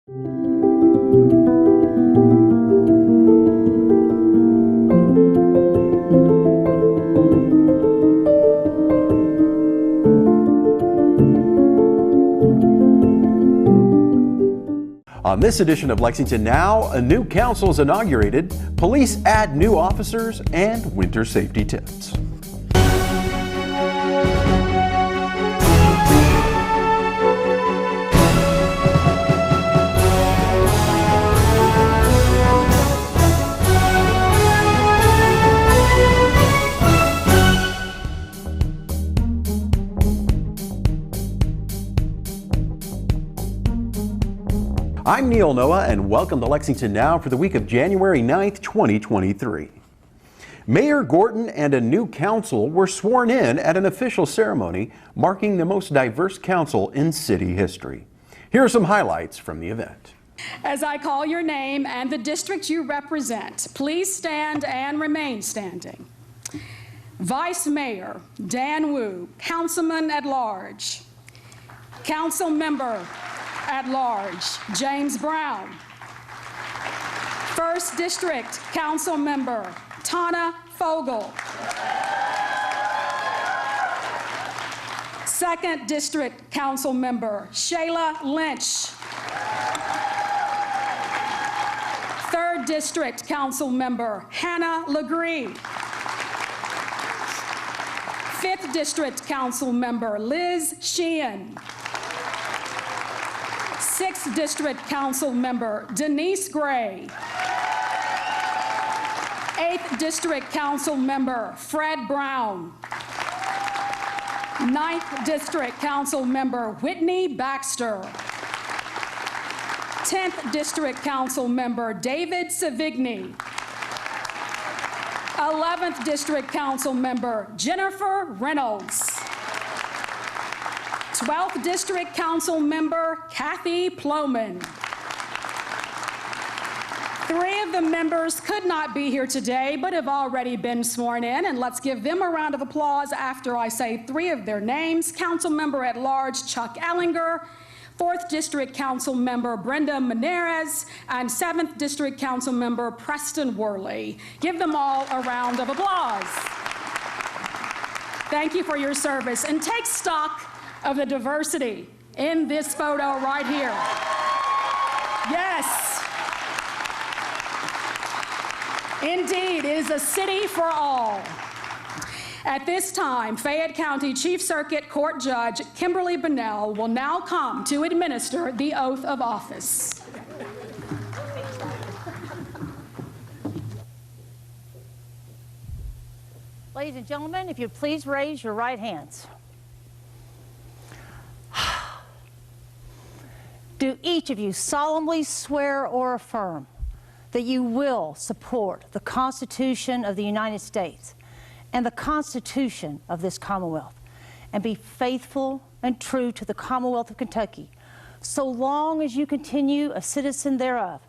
On this edition of Lexington Now, a new council is inaugurated, police add new officers, and winter safety tips. I'm Neil Noah, and welcome to Lexington Now for the week of January 9th, 2023. Mayor Gorton and a new council were sworn in at an official ceremony marking the most diverse council in city history. Here are some highlights from the event. As I call your name and the district you represent, please stand and remain standing. Vice Mayor Dan Wu, Councilman at Large. Council Member at Large James Brown. First District Council Member Tana Fogel. Second District Council Member Shayla Lynch. Third District Council Member Hannah Legree. Fifth District Council Member Liz Sheehan. 6th District Council Member Denise Gray. 8th District Council Member Fred Brown. 9th District Council Member Whitney Baxter. 10th District Council Member David Savigny. 11th District Council Member Jennifer Reynolds. 12th District Council Member Kathy Ploman. 3 of the members could not be here today, but have already been sworn in, and let's give them a round of applause after I say 3 of their names. Council Member at Large Chuck Ellinger, 4th District Council Member Brenda Meneres, and 7th District Council Member Preston Worley. Give them all a round of applause. Thank you for your service, and take stock of the diversity in this photo right here. Yes, indeed, it is a city for all. At this time, Fayette County Chief Circuit Court Judge Kimberly Bunnell will now come to administer the oath of office. Ladies and gentlemen, if you'd please raise your right hands. Do each of you solemnly swear or affirm that you will support the Constitution of the United States and the Constitution of this Commonwealth, and be faithful and true to the Commonwealth of Kentucky so long as you continue a citizen thereof,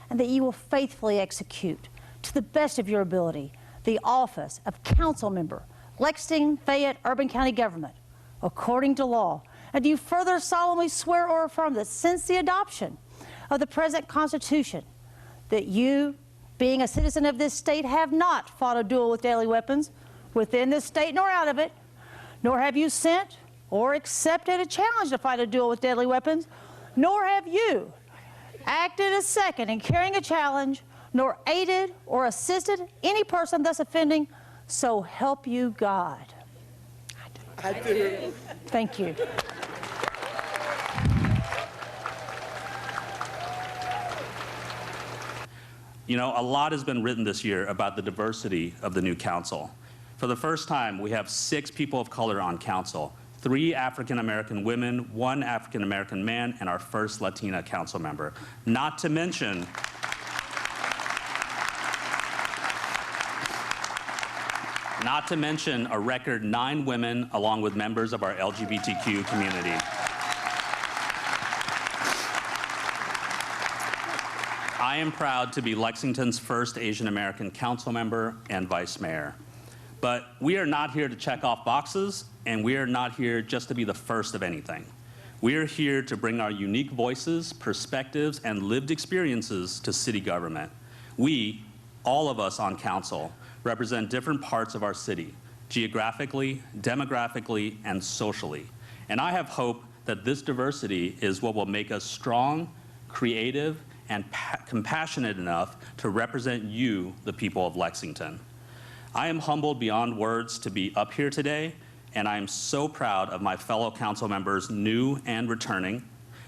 and that you will faithfully execute to the best of your ability the office of Council Member, Lexington Fayette Urban County Government, according to law? And do you further solemnly swear or affirm that since the adoption of the present Constitution, that you, being a citizen of this state, have not fought a duel with deadly weapons within this state nor out of it, nor have you sent or accepted a challenge to fight a duel with deadly weapons, nor have you acted as second in carrying a challenge, nor aided or assisted any person thus offending, so help you God? I do. Thank you. You know, a lot has been written this year about the diversity of the new council. For the first time, we have 6 people of color on council, 3 African-American women, 1 African-American man, and our first Latina council member. Not to mention a record 9 women along with members of our LGBTQ community. I am proud to be Lexington's first Asian American council member and vice mayor. But we are not here to check off boxes, and we are not here just to be the first of anything. We are here to bring our unique voices, perspectives, and lived experiences to city government. We, all of us on council, represent different parts of our city, geographically, demographically, and socially. And I have hope that this diversity is what will make us strong, creative, and compassionate enough to represent you, the people of Lexington. I am humbled beyond words to be up here today, and I am so proud of my fellow council members, new and returning.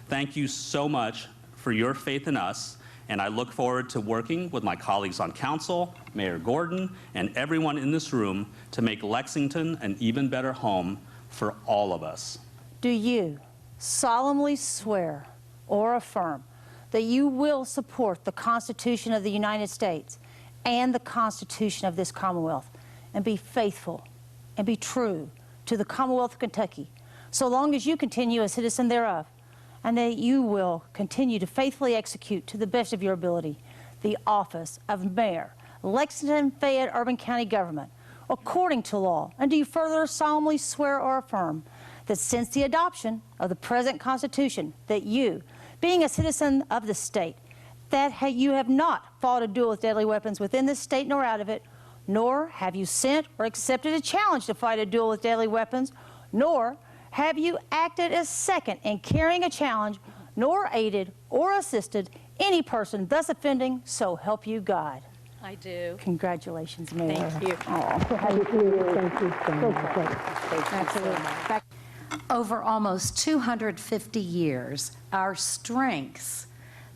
Thank you so much for your faith in us, and I look forward to working with my colleagues on council, Mayor Gordon, and everyone in this room to make Lexington an even better home for all of us. Do you solemnly swear or affirm that you will support the Constitution of the United States and the Constitution of this Commonwealth, and be faithful and be true to the Commonwealth of Kentucky, so long as you continue a citizen thereof, and that you will continue to faithfully execute to the best of your ability the office of Mayor, Lexington Fayette Urban County Government, according to law? And do you further solemnly swear or affirm that since the adoption of the present Constitution, that you, being a citizen of the state, that you have not fought a duel with deadly weapons within this state nor out of it, nor have you sent or accepted a challenge to fight a duel with deadly weapons, nor have you acted as second in carrying a challenge, nor aided or assisted any person thus offending, so help you God? I do. Congratulations, Mayor. Thank you. Thank you so much. Absolutely. Over almost 250 years, our strengths,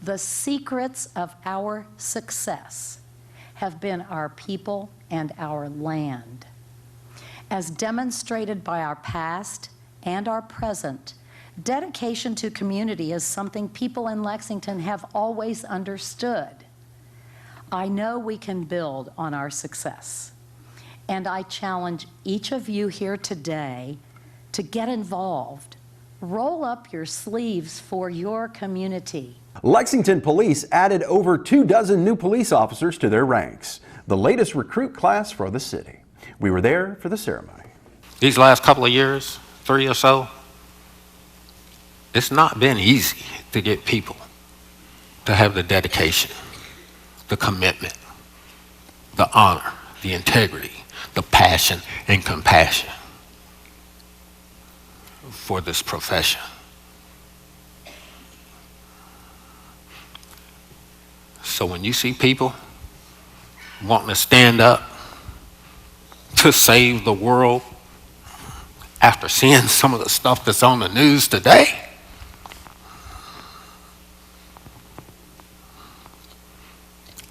the secrets of our success, have been our people and our land. As demonstrated by our past and our present, dedication to community is something people in Lexington have always understood. I know we can build on our success, and I challenge each of you here today to get involved. Roll up your sleeves for your community. Lexington Police added over 24 new police officers to their ranks, the latest recruit class for the city. We were there for the ceremony. These last couple of years, 3 or so, it's not been easy to get people to have the dedication, the commitment, the honor, the integrity, the passion and compassion for this profession. So when you see people wanting to stand up to save the world after seeing some of the stuff that's on the news today,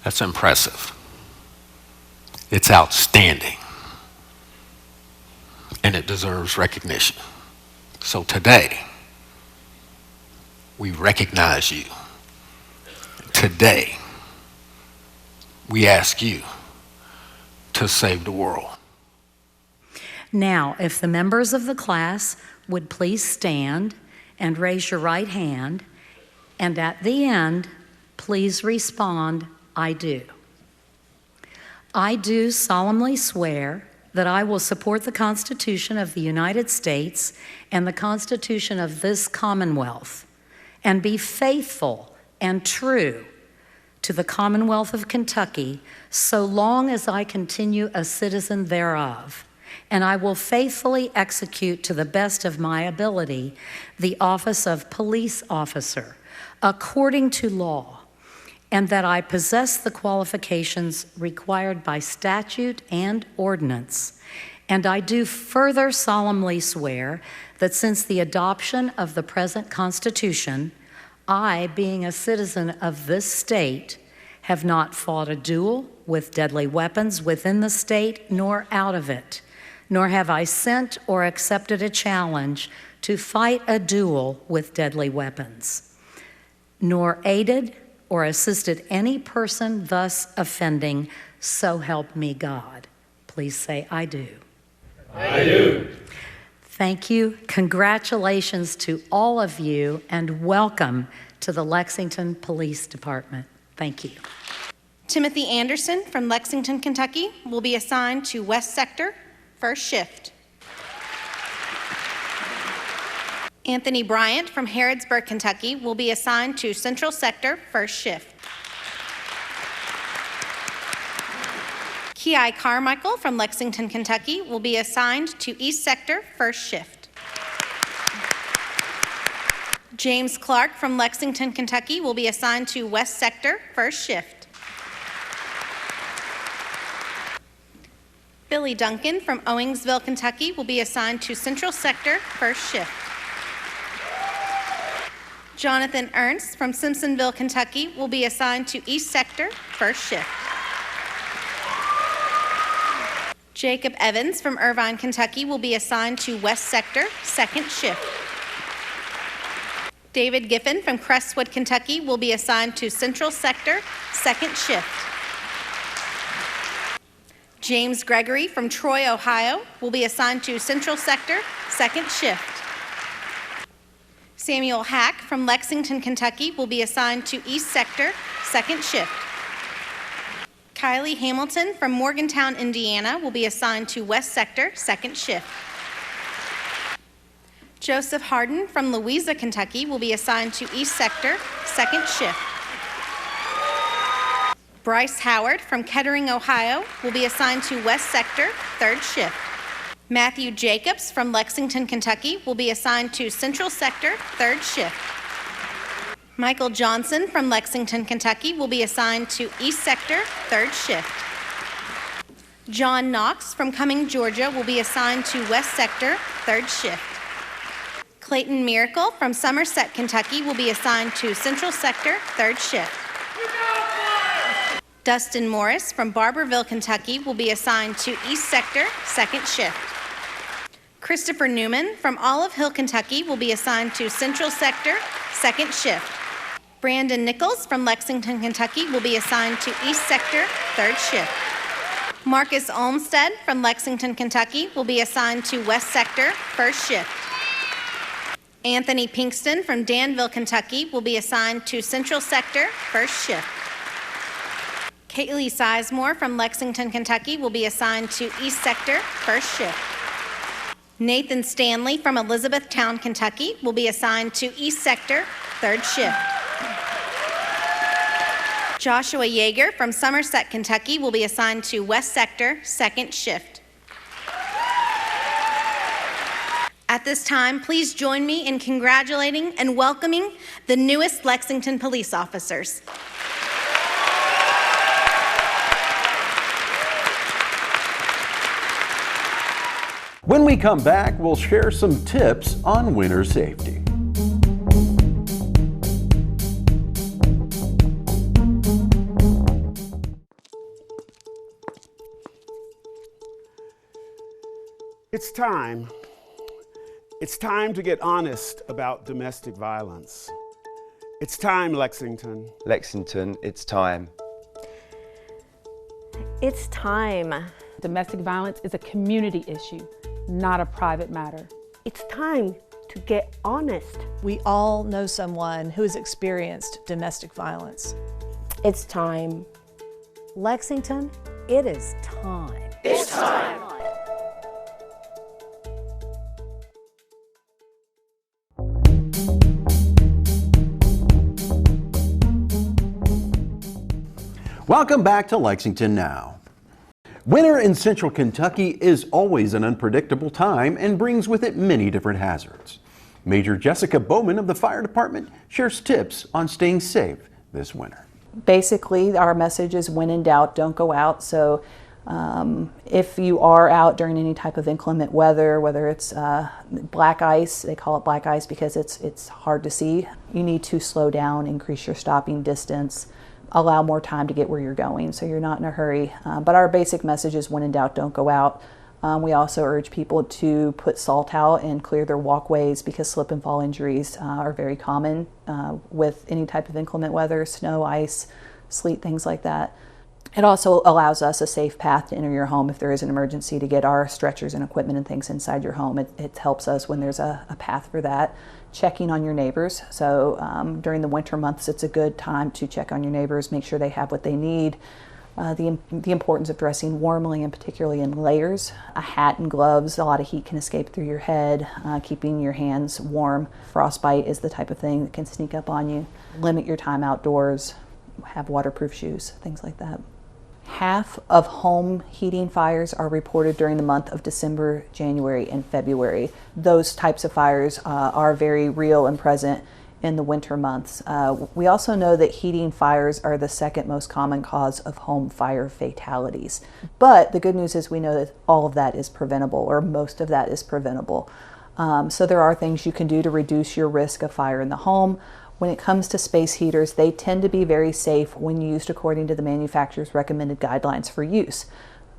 that's impressive. It's outstanding. And it deserves recognition. So today, we recognize you. Today, we ask you to save the world. Now, if the members of the class would please stand and raise your right hand, and at the end, please respond, I do. I do solemnly swear that I will support the Constitution of the United States and the Constitution of this Commonwealth, and be faithful and true to the Commonwealth of Kentucky so long as I continue a citizen thereof. And I will faithfully execute to the best of my ability the office of police officer according to law, and that I possess the qualifications required by statute and ordinance. And I do further solemnly swear that since the adoption of the present Constitution, I, being a citizen of this state, have not fought a duel with deadly weapons within the state nor out of it, nor have I sent or accepted a challenge to fight a duel with deadly weapons, nor aided or assisted any person thus offending, so help me God. Please say, I do. I do. Thank you. Congratulations to all of you, and welcome to the Lexington Police Department. Thank you. Timothy Anderson from Lexington, Kentucky will be assigned to West Sector, first shift. Anthony Bryant from Harrodsburg, Kentucky will be assigned to Central Sector, first shift. Ki Carmichael from Lexington, Kentucky will be assigned to East Sector, first shift. James Clark from Lexington, Kentucky will be assigned to West Sector, first shift. Billy Duncan from Owingsville, Kentucky will be assigned to Central Sector, first shift. Jonathan Ernst from Simpsonville, Kentucky will be assigned to East Sector, first shift. Jacob Evans from Irvine, Kentucky will be assigned to West Sector, second shift. David Giffen from Crestwood, Kentucky will be assigned to Central Sector, second shift. James Gregory from Troy, Ohio will be assigned to Central Sector, second shift. Samuel Hack from Lexington, Kentucky will be assigned to East Sector, second shift. Kylie Hamilton from Morgantown, Indiana will be assigned to West Sector, second shift. Joseph Harden from Louisa, Kentucky will be assigned to East Sector, second shift. Bryce Howard from Kettering, Ohio will be assigned to West Sector, third shift. Matthew Jacobs from Lexington, Kentucky will be assigned to Central Sector, third shift. Michael Johnson from Lexington, Kentucky will be assigned to East Sector, third shift. John Knox from Cumming, Georgia will be assigned to West Sector, third shift. Clayton Miracle from Somerset, Kentucky will be assigned to Central Sector, third shift. Dustin Morris from Barberville, Kentucky will be assigned to East Sector, second shift. Christopher Newman from Olive Hill, Kentucky will be assigned to Central Sector, second shift. Brandon Nichols from Lexington, Kentucky will be assigned to East Sector, third shift. Marcus Olmstead from Lexington, Kentucky will be assigned to West Sector, first shift. Anthony Pinkston from Danville, Kentucky will be assigned to Central Sector, first shift. Kaylee Sizemore from Lexington, Kentucky will be assigned to East Sector, first shift. Nathan Stanley from Elizabethtown, Kentucky will be assigned to East Sector, third shift. Joshua Yeager from Somerset, Kentucky will be assigned to West Sector, second shift. At this time, please join me in congratulating and welcoming the newest Lexington police officers. When we come back, we'll share some tips on winter safety. It's time. It's time to get honest about domestic violence. It's time, Lexington. Lexington, it's time. It's time. Domestic violence is a community issue, not a private matter. It's time to get honest. We all know someone who has experienced domestic violence. It's time. Lexington, it is time. It's time. Welcome back to Lexington Now. Winter in central Kentucky is always an unpredictable time and brings with it many different hazards. Major Jessica Bowman of the fire department shares tips on staying safe this winter. Basically, our message is when in doubt, don't go out. So if you are out during any type of inclement weather, whether it's black ice, they call it black ice because it's hard to see, you need to slow down, increase your stopping distance, allow more time to get where you're going so you're not in a hurry. But our basic message is when in doubt, don't go out. We also urge people to put salt out and clear their walkways because slip and fall injuries are very common with any type of inclement weather, snow, ice, sleet, things like that. It also allows us a safe path to enter your home if there is an emergency to get our stretchers and equipment and things inside your home. It helps us when there's a path for that. Checking on your neighbors. So during the winter months, it's a good time to check on your neighbors, make sure they have what they need. the importance of dressing warmly and particularly in layers. A hat and gloves, a lot of heat can escape through your head, keeping your hands warm. Frostbite is the type of thing that can sneak up on you. Limit your time outdoors, have waterproof shoes, things like that. Half of home heating fires are reported during the month of December, January, and February. Those types of fires are very real and present in the winter months. We also know that heating fires are the second most common cause of home fire fatalities. But the good news is we know that all of that is preventable, or most of that is preventable. So there are things you can do to reduce your risk of fire in the home. When it comes to space heaters, they tend to be very safe when used according to the manufacturer's recommended guidelines for use.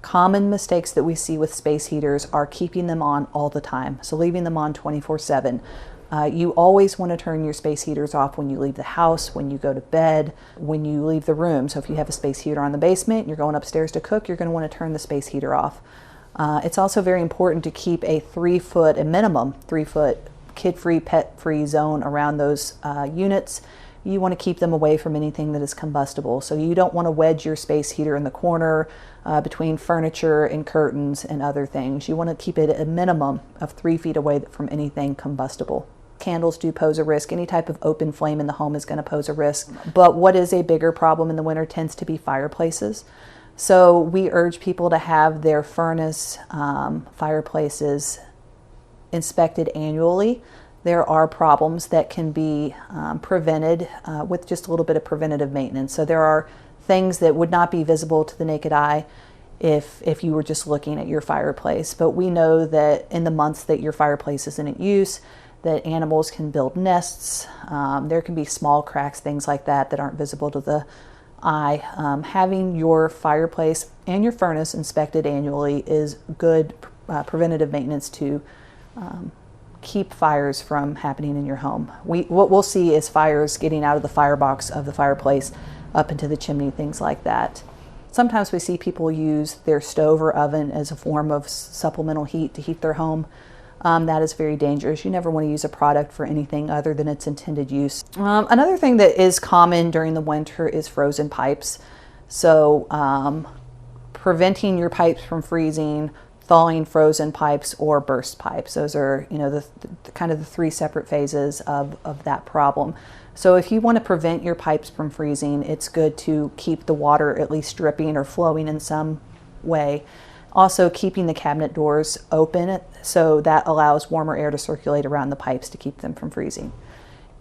Common mistakes that we see with space heaters are keeping them on all the time, so leaving them on 24/7. You always want to turn your space heaters off when you leave the house, when you go to bed, when you leave the room. So if you have a space heater on the basement, you're going upstairs to cook, you're going to want to turn the space heater off. It's also very important to keep a 3-foot, a minimum 3-foot kid-free, pet-free zone around those units. You want to keep them away from anything that is combustible. So you don't want to wedge your space heater in the corner between furniture and curtains and other things. You want to keep it at a minimum of 3 feet away from anything combustible. Candles do pose a risk. Any type of open flame in the home is going to pose a risk. But what is a bigger problem in the winter tends to be fireplaces. So we urge people to have their furnace, fireplaces inspected annually. There are problems that can be prevented with just a little bit of preventative maintenance. So there are things that would not be visible to the naked eye if you were just looking at your fireplace. But we know that in the months that your fireplace isn't in use, that animals can build nests. There can be small cracks, things like that, that aren't visible to the eye. Having your fireplace and your furnace inspected annually is good preventative maintenance to keep fires from happening in your home. What we'll see is fires getting out of the firebox of the fireplace up into the chimney, things like that. Sometimes we see people use their stove or oven as a form of supplemental heat to heat their home. That is very dangerous. You never want to use a product for anything other than its intended use. Another thing that is common during the winter is frozen pipes. So preventing your pipes from freezing, thawing frozen pipes, or burst pipes. Those are, the kind of the 3 separate phases of that problem. So if you want to prevent your pipes from freezing, it's good to keep the water at least dripping or flowing in some way. Also, keeping the cabinet doors open, so that allows warmer air to circulate around the pipes to keep them from freezing.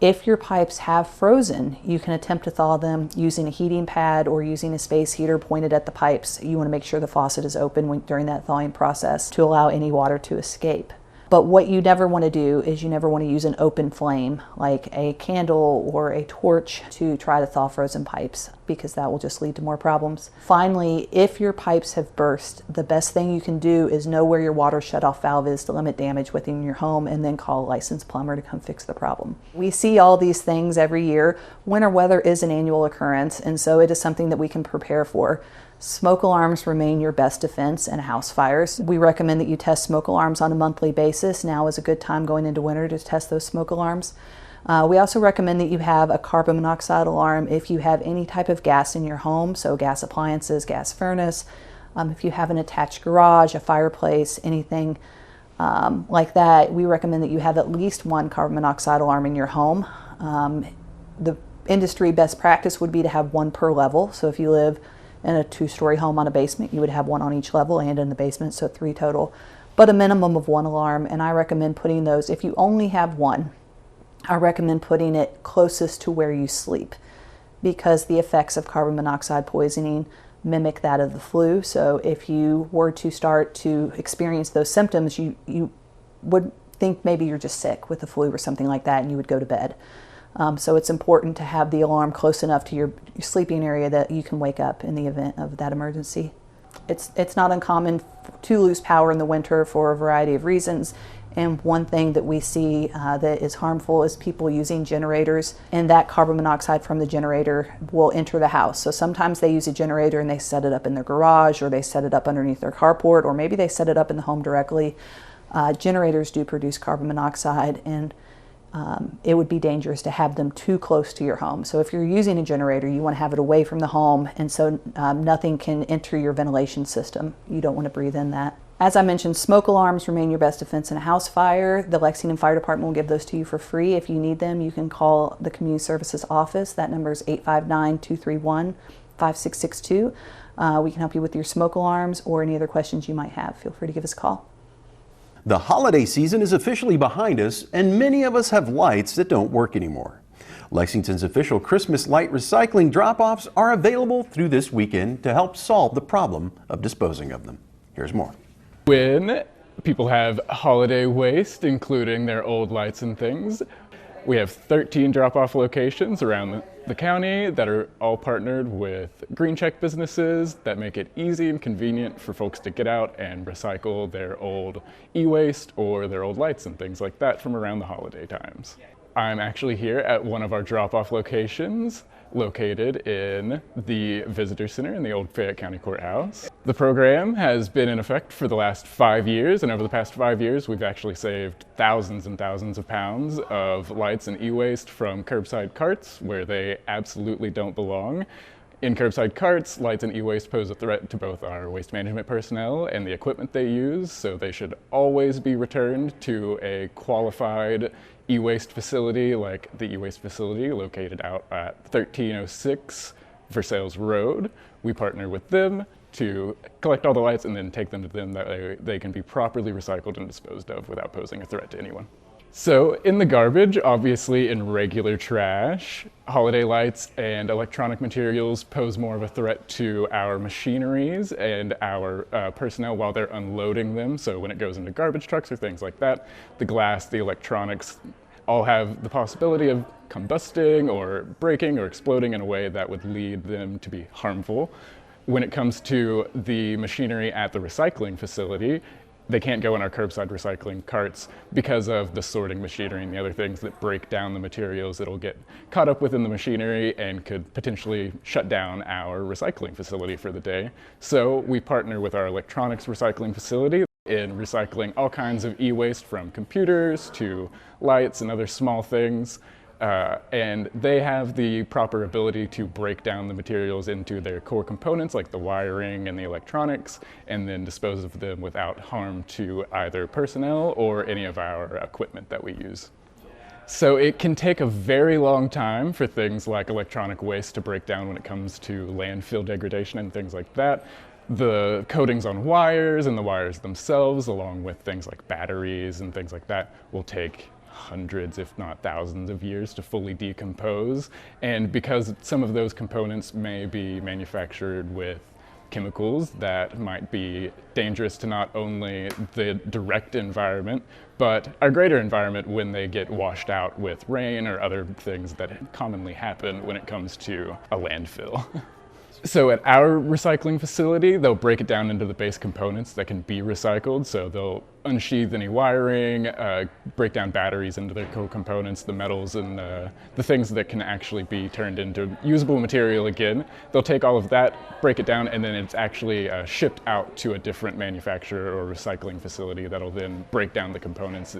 If your pipes have frozen, you can attempt to thaw them using a heating pad or using a space heater pointed at the pipes. You want to make sure the faucet is open during that thawing process to allow any water to escape. But what you never want to do is you never want to use an open flame like a candle or a torch to try to thaw frozen pipes, because that will just lead to more problems. Finally, if your pipes have burst, the best thing you can do is know where your water shutoff valve is to limit damage within your home, and then call a licensed plumber to come fix the problem. We see all these things every year. Winter weather is an annual occurrence, and so it is something that we can prepare for. Smoke alarms remain your best defense in house fires. We recommend that you test smoke alarms on a monthly basis. Now is a good time going into winter to test those smoke alarms. We also recommend that you have a carbon monoxide alarm if you have any type of gas in your home, so gas appliances, gas furnace. If you have an attached garage, a fireplace, anything like that, we recommend that you have at least one carbon monoxide alarm in your home. The industry best practice would be to have one per level. So if you live in a 2-story home on a basement, you would have one on each level and in the basement, so 3 total, but a minimum of 1 alarm. And I recommend putting those, if you only have one, I recommend putting it closest to where you sleep, because the effects of carbon monoxide poisoning mimic that of the flu. So if you were to start to experience those symptoms, you would think maybe you're just sick with the flu or something like that, and you would go to bed. So it's important to have the alarm close enough to your sleeping area that you can wake up in the event of that emergency. It's not uncommon to lose power in the winter for a variety of reasons. And one thing that we see that is harmful is people using generators, and that carbon monoxide from the generator will enter the house. So sometimes they use a generator and they set it up in their garage, or they set it up underneath their carport, or maybe they set it up in the home directly. Generators do produce carbon monoxide, and it would be dangerous to have them too close to your home. So if you're using a generator, you want to have it away from the home, and so nothing can enter your ventilation system. You don't want to breathe in that. As I mentioned, smoke alarms remain your best defense in a house fire. The Lexington Fire Department will give those to you for free. If you need them, you can call the Community Services Office. That number is 859-231-5662. We can help you with your smoke alarms or any other questions you might have. Feel free to give us a call. The holiday season is officially behind us, and many of us have lights that don't work anymore. Lexington's official Christmas light recycling drop-offs are available through this weekend to help solve the problem of disposing of them. Here's more. When people have holiday waste, including their old lights and things, we have 13 drop-off locations around the county that are all partnered with green check businesses that make it easy and convenient for folks to get out and recycle their old e-waste or their old lights and things like that from around the holiday times. I'm actually here at one of our drop-off locations located in the Visitor Center in the old Fayette County Courthouse. The program has been in effect for the last 5 years, and over the past 5 years we've actually saved thousands and thousands of pounds of lights and e-waste from curbside carts where they absolutely don't belong. In curbside carts, lights and e-waste pose a threat to both our waste management personnel and the equipment they use, so they should always be returned to a qualified e-waste facility like the e-waste facility located out at 1306 Versailles Road. We partner with them to collect all the lights and then take them to them that they can be properly recycled and disposed of without posing a threat to anyone. So in the garbage, obviously in regular trash, holiday lights and electronic materials pose more of a threat to our machineries and our personnel while they're unloading them. So when it goes into garbage trucks or things like that, the glass, the electronics all have the possibility of combusting or breaking or exploding in a way that would lead them to be harmful. When it comes to the machinery at the recycling facility, they can't go in our curbside recycling carts because of the sorting machinery and the other things that break down the materials that'll get caught up within the machinery and could potentially shut down our recycling facility for the day. So we partner with our electronics recycling facility in recycling all kinds of e-waste from computers to lights and other small things. And they have the proper ability to break down the materials into their core components like the wiring and the electronics and then dispose of them without harm to either personnel or any of our equipment that we use. So it can take a very long time for things like electronic waste to break down when it comes to landfill degradation and things like that. The coatings on wires and the wires themselves, along with things like batteries and things like that, will take hundreds, if not thousands of years to fully decompose. And because some of those components may be manufactured with chemicals that might be dangerous to not only the direct environment, but our greater environment when they get washed out with rain or other things that commonly happen when it comes to a landfill. So at our recycling facility, they'll break it down into the base components that can be recycled. So they'll unsheath any wiring, break down batteries into their core components, the metals and the things that can actually be turned into usable material again. They'll take all of that, break it down, and then it's actually shipped out to a different manufacturer or recycling facility that'll then break down the components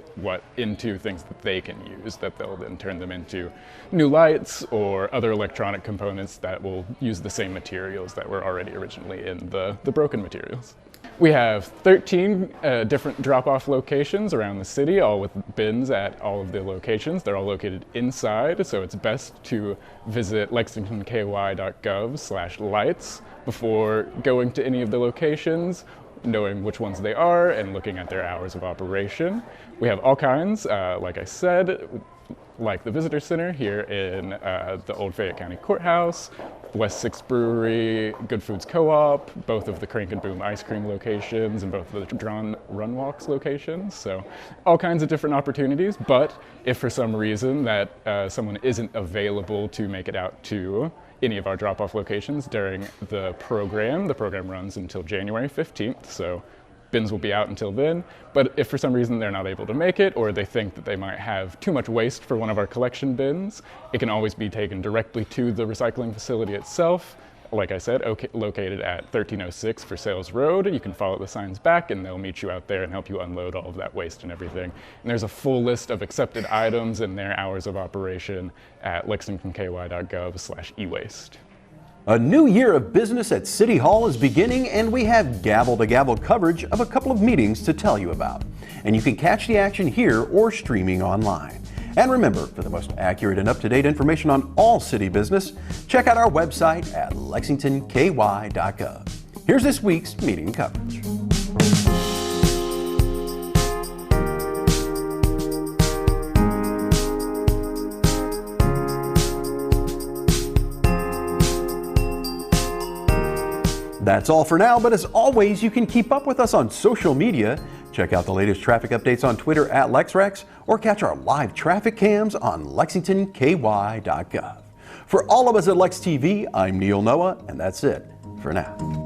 into things that they can use, that they'll then turn them into new lights or other electronic components that will use the same materials that were already originally in the broken materials. We have 13 different drop-off locations around the city, all with bins at all of the locations. They're all located inside, so it's best to visit lexingtonky.gov/lights before going to any of the locations, knowing which ones they are and looking at their hours of operation. We have all kinds, like I said, like the Visitor Center here in the old Fayette County Courthouse, West 6th Brewery, Good Foods Co-op, both of the Crank and Boom ice cream locations, and both of the Drawn Run Walks locations. So all kinds of different opportunities, but if for some reason that someone isn't available to make it out to any of our drop-off locations during the program runs until January 15th, so bins will be out until then, but if for some reason they're not able to make it or they think that they might have too much waste for one of our collection bins, it can always be taken directly to the recycling facility itself like I said, located at 1306 for Sales Road. You can follow the signs back and they'll meet you out there and help you unload all of that waste and everything. And there's a full list of accepted items and their hours of operation at lexingtonky.gov/ewaste. A new year of business at City Hall is beginning, and we have gavel-to-gavel coverage of a couple of meetings to tell you about. And you can catch the action here or streaming online. And remember, for the most accurate and up-to-date information on all city business, check out our website at lexingtonky.gov. Here's this week's meeting coverage. That's all for now, but as always, you can keep up with us on social media. Check out the latest traffic updates on Twitter at LexRex, or catch our live traffic cams on lexingtonky.gov. For all of us at Lex TV, I'm Neil Noah, and that's it for now.